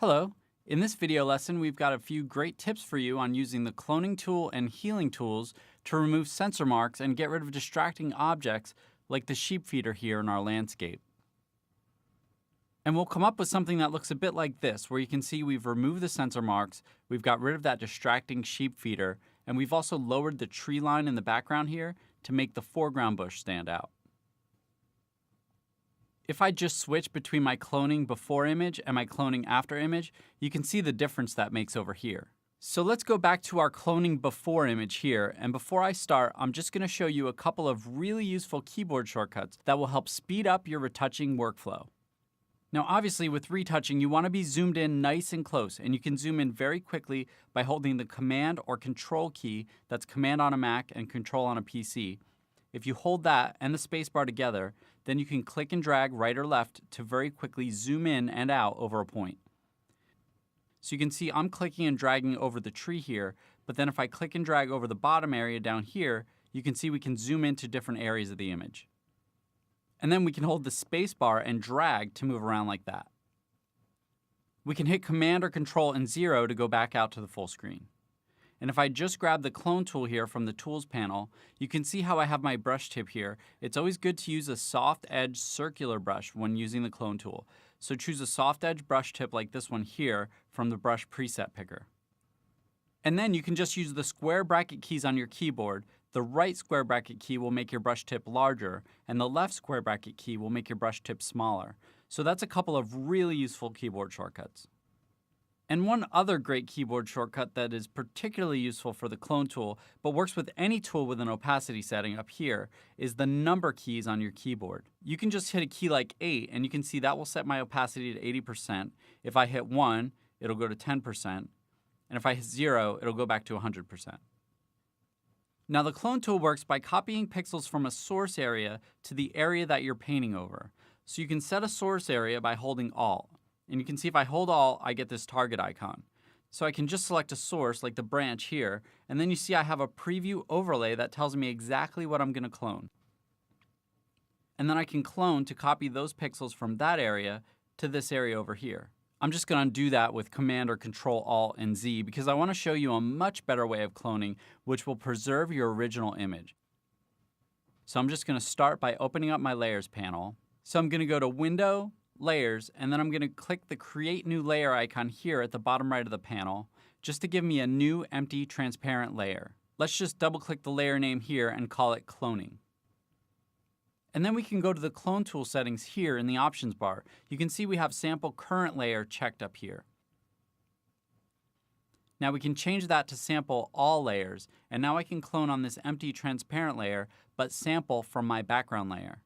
Hello. In this video lesson, we've got a few great tips for you on using the cloning tool and healing tools to remove sensor marks and get rid of distracting objects like the sheep feeder here in our landscape. And we'll come up with something that looks a bit like this, where you can see we've removed the sensor marks, we've got rid of that distracting sheep feeder, and we've also lowered the tree line in the background here to make the foreground bush stand out. If I just switch between my cloning before image and my cloning after image, you can see the difference that makes over here. So let's go back to our cloning before image here, and before I start, I'm just going to show you a couple of really useful keyboard shortcuts that will help speed up your retouching workflow. Now obviously with retouching, you want to be zoomed in nice and close, and you can zoom in very quickly by holding the Command or Control key, that's Command on a Mac and Control on a PC. If you hold that and the spacebar together, then you can click and drag right or left to very quickly zoom in and out over a point. So you can see I'm clicking and dragging over the tree here, but then if I click and drag over the bottom area down here, you can see we can zoom into different areas of the image. And then we can hold the spacebar and drag to move around like that. We can hit Command or Control and 0 to go back out to the full screen. And if I just grab the clone tool here from the tools panel, you can see how I have my brush tip here. It's always good to use a soft edge circular brush when using the clone tool. So choose a soft edge brush tip like this one here from the brush preset picker. And then you can just use the square bracket keys on your keyboard. The right square bracket key will make your brush tip larger, and the left square bracket key will make your brush tip smaller. So that's a couple of really useful keyboard shortcuts. And one other great keyboard shortcut that is particularly useful for the clone tool, but works with any tool with an opacity setting up here, is the number keys on your keyboard. You can just hit a key like 8, and you can see that will set my opacity to 80%. If I hit 1, it'll go to 10%. And if I hit 0, it'll go back to 100%. Now the clone tool works by copying pixels from a source area to the area that you're painting over. So you can set a source area by holding Alt. And you can see if I hold Alt, I get this target icon. So I can just select a source like the branch here, and then you see I have a preview overlay that tells me exactly what I'm going to clone. And then I can clone to copy those pixels from that area to this area over here. I'm just going to do that with Command or Control Alt and Z because I want to show you a much better way of cloning which will preserve your original image. So I'm just going to start by opening up my Layers panel. So I'm going to go to Window, Layers, and then I'm going to click the Create New Layer icon here at the bottom right of the panel just to give me a new empty transparent layer. Let's just double click the layer name here and call it Cloning. And then we can go to the Clone Tool settings here in the options bar. You can see we have Sample Current Layer checked up here. Now we can change that to Sample All Layers, and now I can clone on this empty transparent layer, but sample from my background layer.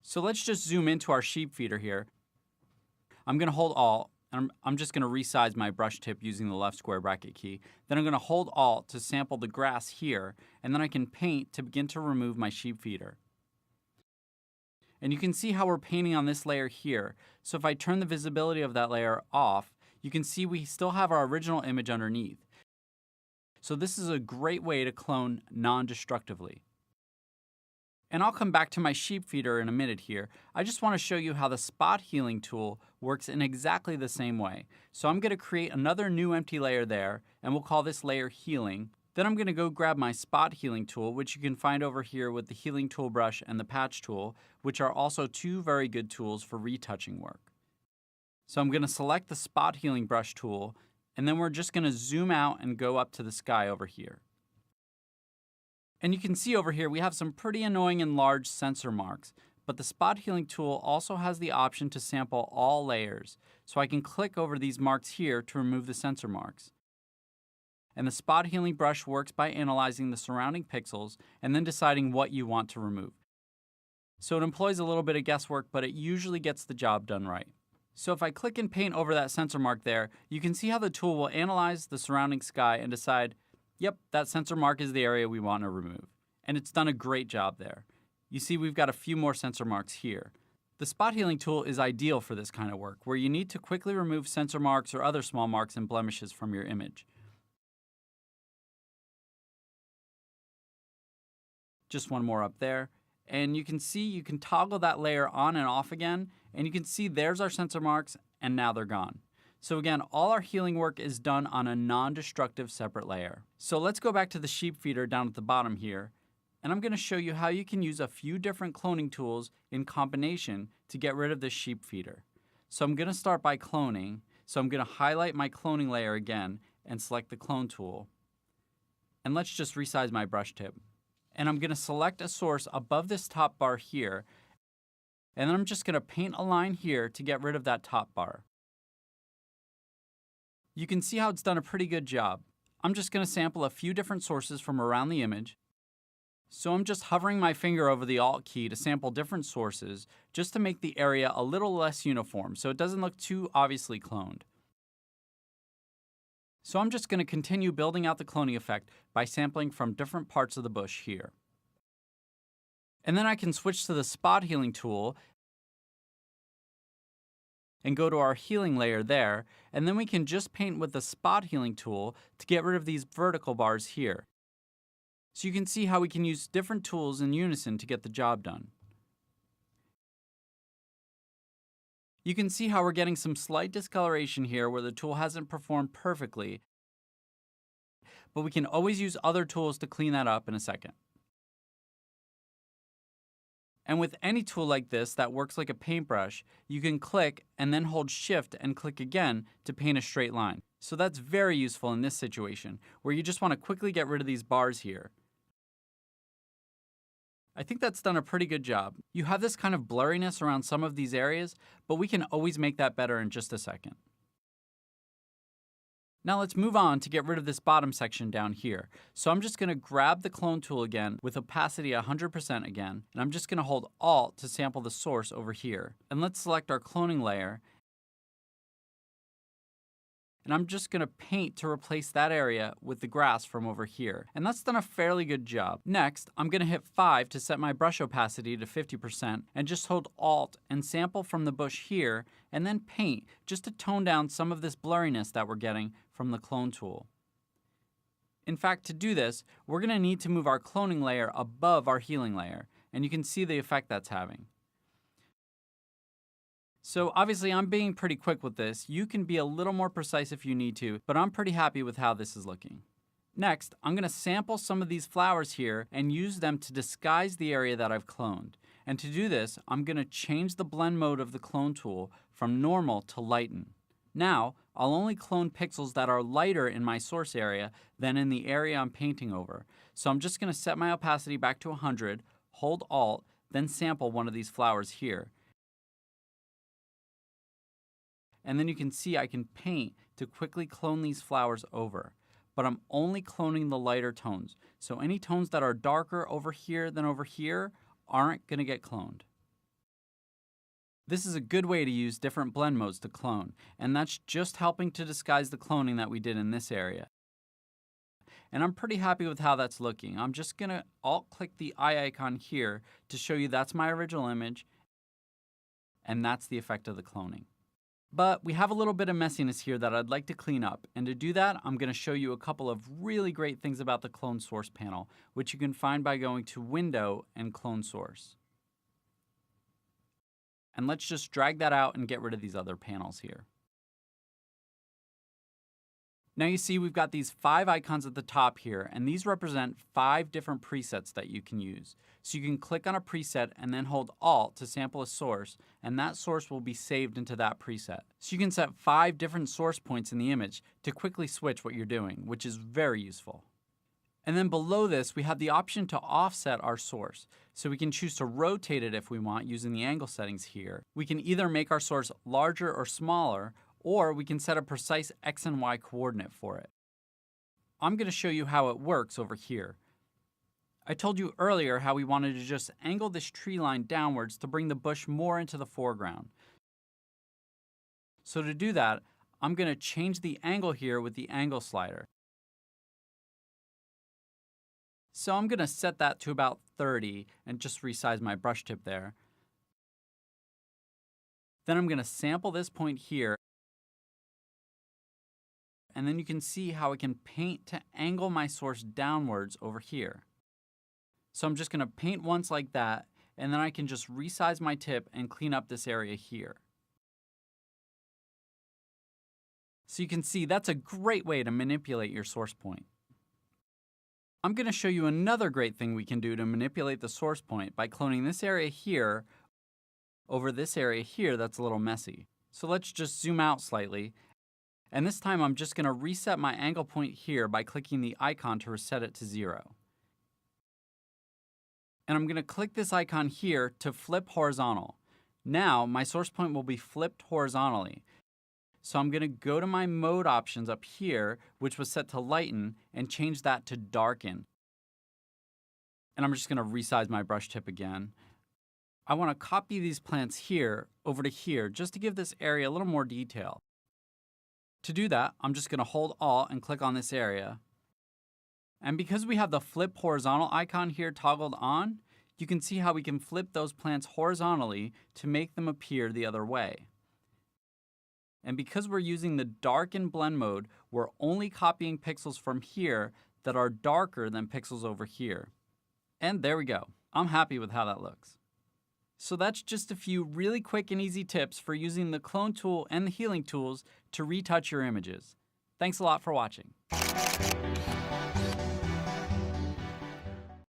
So let's just zoom into our sheep feeder here. I'm going to hold Alt, and I'm just going to resize my brush tip using the left square bracket key. Then I'm going to hold Alt to sample the grass here, and then I can paint to begin to remove my sheep feeder. And you can see how we're painting on this layer here. So if I turn the visibility of that layer off, you can see we still have our original image underneath. So this is a great way to clone non-destructively. And I'll come back to my sheep feeder in a minute here. I just want to show you how the spot healing tool works in exactly the same way. So I'm going to create another new empty layer there, and we'll call this layer Healing. Then I'm going to go grab my spot healing tool, which you can find over here with the healing tool brush and the patch tool, which are also two very good tools for retouching work. So I'm going to select the spot healing brush tool, and then we're just going to zoom out and go up to the sky over here. And you can see over here we have some pretty annoying and large sensor marks, but the spot healing tool also has the option to sample all layers. So I can click over these marks here to remove the sensor marks. And the spot healing brush works by analyzing the surrounding pixels and then deciding what you want to remove. So it employs a little bit of guesswork, but it usually gets the job done right. So if I click and paint over that sensor mark there, you can see how the tool will analyze the surrounding sky and decide, yep, that sensor mark is the area we want to remove. And it's done a great job there. You see we've got a few more sensor marks here. The spot healing tool is ideal for this kind of work, where you need to quickly remove sensor marks or other small marks and blemishes from your image. Just one more up there. And you can see you can toggle that layer on and off again, and you can see there's our sensor marks, and now they're gone. So again, all our healing work is done on a non-destructive separate layer. So let's go back to the sheep feeder down at the bottom here, and I'm going to show you how you can use a few different cloning tools in combination to get rid of this sheep feeder. So I'm going to start by cloning. So I'm going to highlight my cloning layer again and select the clone tool. And let's just resize my brush tip. And I'm going to select a source above this top bar here. And then I'm just going to paint a line here to get rid of that top bar. You can see how it's done a pretty good job. I'm just going to sample a few different sources from around the image. So I'm just hovering my finger over the Alt key to sample different sources just to make the area a little less uniform so it doesn't look too obviously cloned. So I'm just going to continue building out the cloning effect by sampling from different parts of the bush here. And then I can switch to the spot healing tool and go to our healing layer there, and then we can just paint with the spot healing tool to get rid of these vertical bars here. So you can see how we can use different tools in unison to get the job done. You can see how we're getting some slight discoloration here where the tool hasn't performed perfectly, but we can always use other tools to clean that up in a second. And with any tool like this that works like a paintbrush, you can click and then hold Shift and click again to paint a straight line. So that's very useful in this situation, where you just want to quickly get rid of these bars here. I think that's done a pretty good job. You have this kind of blurriness around some of these areas, but we can always make that better in just a second. Now let's move on to get rid of this bottom section down here. So I'm just going to grab the clone tool again with opacity 100% again, and I'm just going to hold Alt to sample the source over here. And let's select our cloning layer. And I'm just going to paint to replace that area with the grass from over here. And that's done a fairly good job. Next, I'm going to hit 5 to set my brush opacity to 50% and just hold Alt and sample from the bush here and then paint just to tone down some of this blurriness that we're getting from the clone tool. In fact, to do this, we're going to need to move our cloning layer above our healing layer, and you can see the effect that's having. So obviously I'm being pretty quick with this. You can be a little more precise if you need to, but I'm pretty happy with how this is looking. Next, I'm going to sample some of these flowers here and use them to disguise the area that I've cloned. And to do this, I'm going to change the blend mode of the clone tool from normal to lighten. Now, I'll only clone pixels that are lighter in my source area than in the area I'm painting over. So I'm just going to set my opacity back to 100, hold Alt, then sample one of these flowers here. And then you can see I can paint to quickly clone these flowers over. But I'm only cloning the lighter tones. So any tones that are darker over here than over here aren't going to get cloned. This is a good way to use different blend modes to clone, and that's just helping to disguise the cloning that we did in this area. And I'm pretty happy with how that's looking. I'm just going to Alt-click the eye icon here to show you that's my original image, and that's the effect of the cloning. But we have a little bit of messiness here that I'd like to clean up, and to do that, I'm going to show you a couple of really great things about the Clone Source panel, which you can find by going to Window and Clone Source. And let's just drag that out and get rid of these other panels here. Now you see we've got these 5 icons at the top here, and these represent 5 different presets that you can use. So you can click on a preset and then hold Alt to sample a source, and that source will be saved into that preset. So you can set 5 different source points in the image to quickly switch what you're doing, which is very useful. And then below this, we have the option to offset our source. So we can choose to rotate it if we want using the angle settings here. We can either make our source larger or smaller, or we can set a precise X and Y coordinate for it. I'm going to show you how it works over here. I told you earlier how we wanted to just angle this tree line downwards to bring the bush more into the foreground. So to do that, I'm going to change the angle here with the angle slider. So I'm going to set that to about 30 and just resize my brush tip there. Then I'm going to sample this point here. And then you can see how I can paint to angle my source downwards over here. So I'm just going to paint once like that, and then I can just resize my tip and clean up this area here. So you can see that's a great way to manipulate your source point. I'm going to show you another great thing we can do to manipulate the source point by cloning this area here over this area here that's a little messy. So let's just zoom out slightly. And this time I'm just going to reset my angle point here by clicking the icon to reset it to 0. And I'm going to click this icon here to flip horizontal. Now my source point will be flipped horizontally. So I'm going to go to my mode options up here, which was set to lighten, and change that to darken. And I'm just going to resize my brush tip again. I want to copy these plants here over to here just to give this area a little more detail. To do that, I'm just going to hold Alt and click on this area. And because we have the flip horizontal icon here toggled on, you can see how we can flip those plants horizontally to make them appear the other way. And because we're using the darken blend mode, we're only copying pixels from here that are darker than pixels over here. And there we go. I'm happy with how that looks. So that's just a few really quick and easy tips for using the clone tool and the healing tools to retouch your images. Thanks a lot for watching.